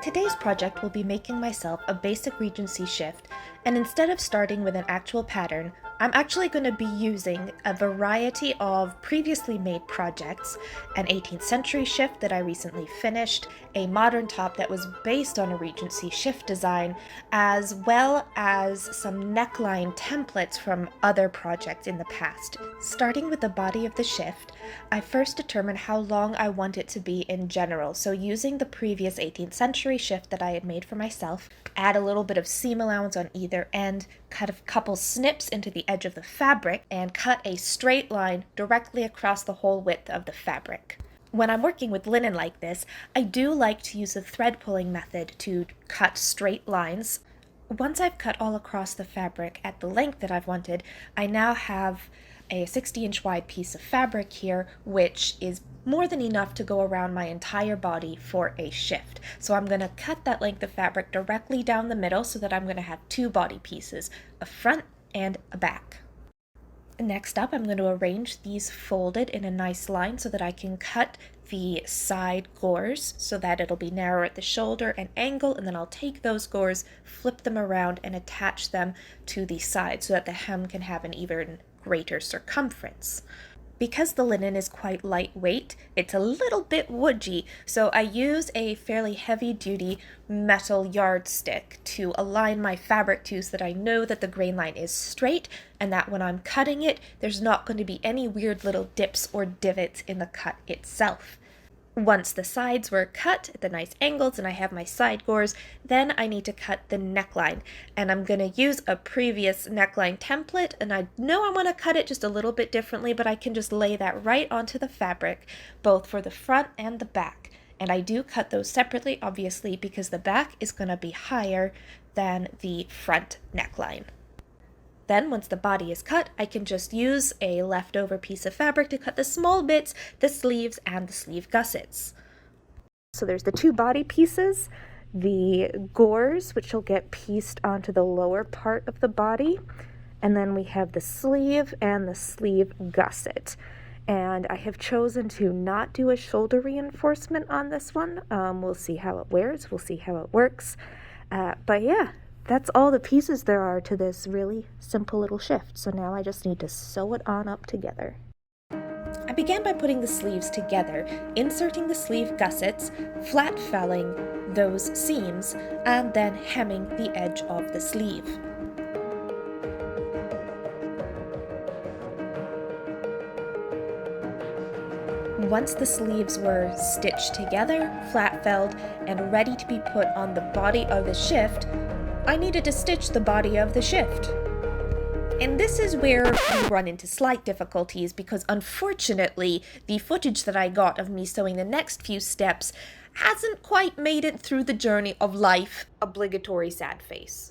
Today's project will be making myself a basic Regency shift, and instead of starting with an actual pattern, I'm actually going to be using a variety of previously made projects, an 18th century shift that I recently finished, a modern top that was based on a Regency shift design, as well as some neckline templates from other projects in the past. Starting with the body of the shift, I first determined how long I want it to be in general, so using the previous 18th century shift that I had made for myself, add a little bit of seam allowance on either end, cut a couple snips into the edge of the fabric, and cut a straight line directly across the whole width of the fabric. When I'm working with linen like this, I do like to use the thread pulling method to cut straight lines. Once I've cut all across the fabric at the length that I've wanted, I now have a 60-inch wide piece of fabric here, which is more than enough to go around my entire body for a shift. So I'm going to cut that length of fabric directly down the middle so that I'm going to have two body pieces, a front and a back. Next up, I'm going to arrange these folded in a nice line so that I can cut the side gores so that it'll be narrow at the shoulder and angle, and then I'll take those gores, flip them around, and attach them to the side so that the hem can have an even greater circumference. Because the linen is quite lightweight, it's a little bit woodgy, so I use a fairly heavy-duty metal yardstick to align my fabric to so that I know that the grain line is straight and that when I'm cutting it, there's not going to be any weird little dips or divots in the cut itself. Once the sides were cut at the nice angles and I have my side gores, then I need to cut the neckline. And I'm going to use a previous neckline template, and I know I want to cut it just a little bit differently, but I can just lay that right onto the fabric, both for the front and the back. And I do cut those separately, obviously, because the back is going to be higher than the front neckline. Then, once the body is cut, I can just use a leftover piece of fabric to cut the small bits, the sleeves, and the sleeve gussets. So there's the two body pieces, the gores, which will get pieced onto the lower part of the body, and then we have the sleeve and the sleeve gusset. And I have chosen to not do a shoulder reinforcement on this one. We'll see how it wears, we'll see how it works. But yeah. That's all the pieces there are to this really simple little shift, so now I just need to sew it on up together. I began by putting the sleeves together, inserting the sleeve gussets, flat felling those seams, and then hemming the edge of the sleeve. Once the sleeves were stitched together, flat felled, and ready to be put on the body of the shift, I needed to stitch the body of the shift. And this is where we run into slight difficulties because unfortunately the footage that I got of me sewing the next few steps hasn't quite made it through the journey of life. Obligatory sad face.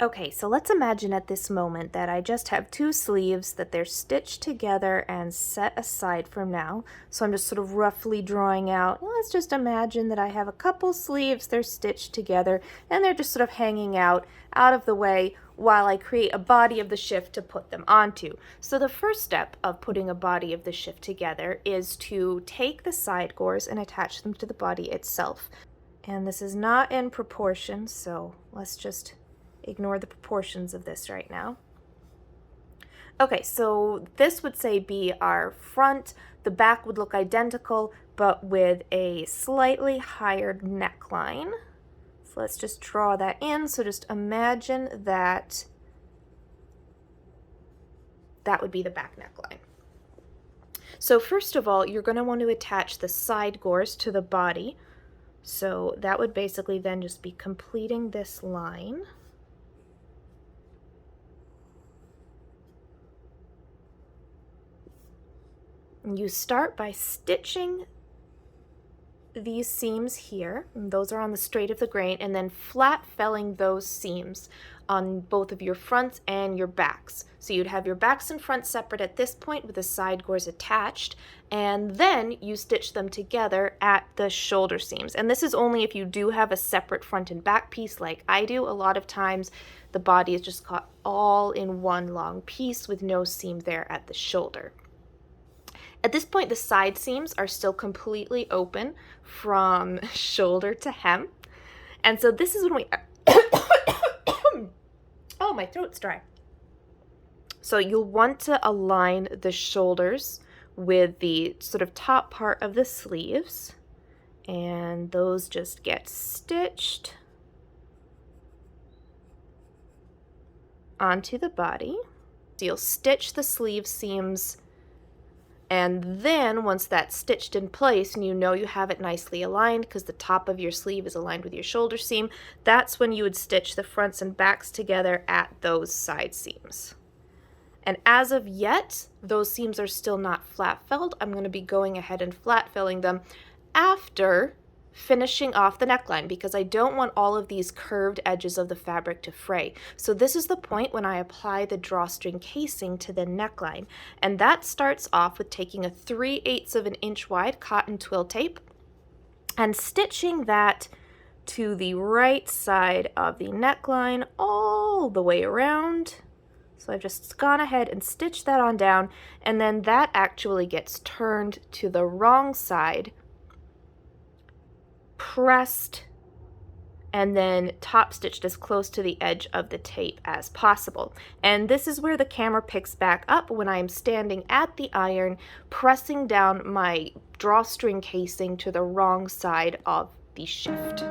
Okay, so let's imagine at this moment that I just have two sleeves that they're stitched together and set aside for now. So I'm just sort of roughly drawing out, let's just imagine that I have a couple sleeves, they're stitched together, and they're just sort of hanging out of the way while I create a body of the shift to put them onto. So the first step of putting a body of the shift together is to take the side gores and attach them to the body itself. And this is not in proportion, so let's just ignore the proportions of this right now. Okay, so this would say be our front. The back would look identical, but with a slightly higher neckline. So let's just draw that in. So just imagine that that would be the back neckline. So first of all, you're going to want to attach the side gores to the body. So that would basically then just be completing this line. You start by stitching these seams here, and those are on the straight of the grain, and then flat felling those seams on both of your fronts and your backs. So you'd have your backs and fronts separate at this point with the side gores attached, and then you stitch them together at the shoulder seams. And this is only if you do have a separate front and back piece like I do. A lot of times the body is just caught all in one long piece with no seam there at the shoulder. At this point, the side seams are still completely open from shoulder to hem. And so this is when we, oh, my throat's dry. So you'll want to align the shoulders with the sort of top part of the sleeves, and those just get stitched onto the body. So you'll stitch the sleeve seams, and then once that's stitched in place and you know you have it nicely aligned because the top of your sleeve is aligned with your shoulder seam, that's when you would stitch the fronts and backs together at those side seams. And as of yet, those seams are still not flat filled. I'm going to be going ahead and flat filling them after finishing off the neckline because I don't want all of these curved edges of the fabric to fray. So this is the point when I apply the drawstring casing to the neckline. And that starts off with taking a 3/8 of an inch wide cotton twill tape and stitching that to the right side of the neckline all the way around. So I've just gone ahead and stitched that on down, and then that actually gets turned to the wrong side, pressed, and then top stitched as close to the edge of the tape as possible. And this is where the camera picks back up when I'm standing at the iron, pressing down my drawstring casing to the wrong side of the shift.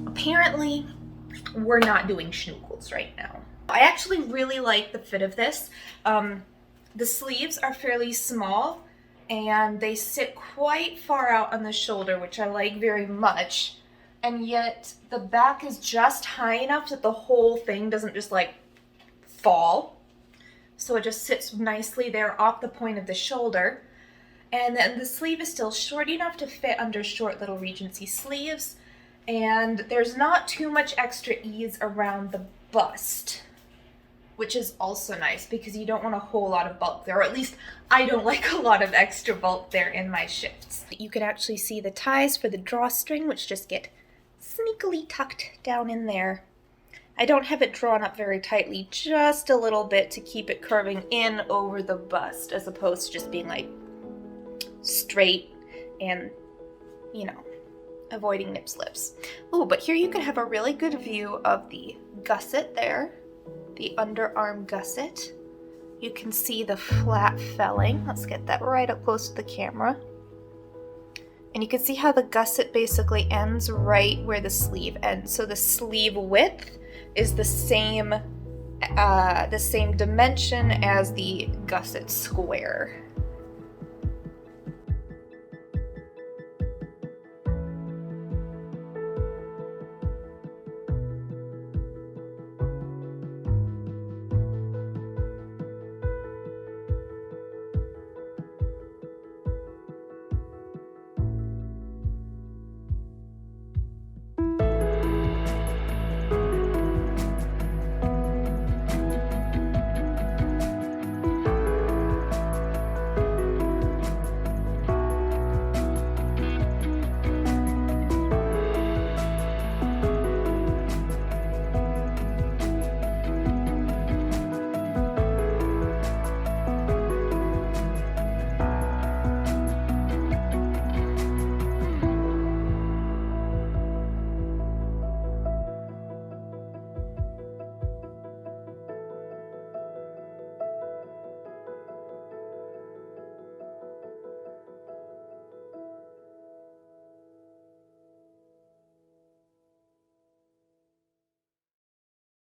Apparently, we're not doing schnookels right now. I actually really like the fit of this. The sleeves are fairly small and they sit quite far out on the shoulder, which I like very much. And yet the back is just high enough that the whole thing doesn't just like fall. So it just sits nicely there off the point of the shoulder. And then the sleeve is still short enough to fit under short little Regency sleeves. And there's not too much extra ease around the bust, which is also nice because you don't want a whole lot of bulk there, or at least I don't like a lot of extra bulk there in my shifts. You can actually see the ties for the drawstring, which just get sneakily tucked down in there. I don't have it drawn up very tightly, just a little bit to keep it curving in over the bust, as opposed to just being like straight and, you know, avoiding nip slips. Oh, but here you can have a really good view of the gusset there, the underarm gusset. You can see the flat felling. Let's get that right up close to the camera. And you can see how the gusset basically ends right where the sleeve ends. So the sleeve width is the same the same dimension as the gusset square.